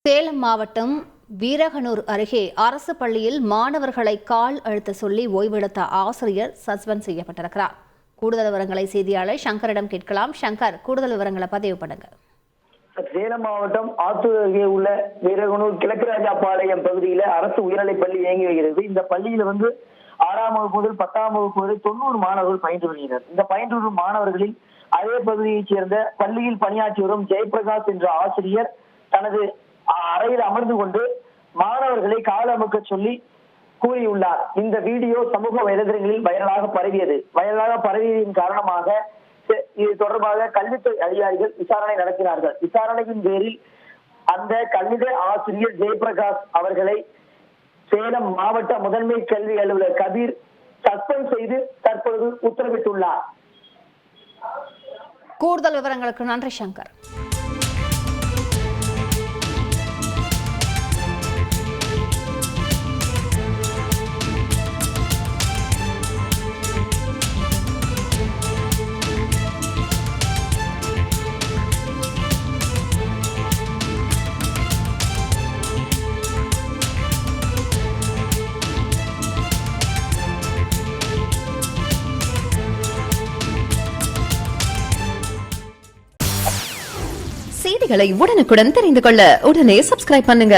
சேலம் மாவட்டம் வீரகனூர் அருகே அரசு பள்ளியில் மாணவர்களை கால் அழுத்த சொல்லி ஓய்வெடுத்த ஆசிரியர் சஸ்பெண்ட் செய்யப்பட்டிருக்கிறார். கூடுதல் விவரங்களை செய்தியாளர் சங்கரிடம் கேட்கலாம். சங்கர், கூடுதல் விவரங்களை பதிவு பண்ணுங்க. சேலம் மாவட்டம் ஆத்தூர் அருகே உள்ள வீரகனூர் கிழக்குராஜாபாளையம் பகுதியில அரசு உயர்நிலைப் பள்ளி இயங்கி வருகிறது. இந்த பள்ளியில 6ஆம் வகுப்பு முதல் 10ஆம் வகுப்பு வரை 90 மாணவர்கள் பயின்று வருகிறார். இந்த பயின்று வரும் மாணவர்களில் அதே பகுதியைச் சேர்ந்த பள்ளியில் பணியாற்றி வரும் ஜெயபிரகாஷ் என்ற ஆசிரியர் தனது அறையில் அமர்ந்து கொண்டு மாணவர்களை கால் அமுக்க சொல்லி கூறியுள்ளார். இந்த வீடியோ சமூக வலைதளங்களில் வைரலாக பரவியதின் காரணமாக இது தொடர்பாக கல்வித்துறை அதிகாரிகள் விசாரணை நடத்தினார்கள். விசாரணையின் பேரில் அந்த கல்வி ஆசிரியர் ஜெயபிரகாஷ் அவர்களை சேலம் மாவட்ட முதன்மை கல்வி அலுவலர் கபீர் சஸ்பெண்ட் செய்து தற்பொழுது உத்தரவிட்டுள்ளார். கூடுதல் விவரங்களுக்கு நன்றி சங்கர். செய்திகளை உடனுக்குடன் தெரிந்து கொள்ள உடனே சப்ஸ்கிரைப் பண்ணுங்க.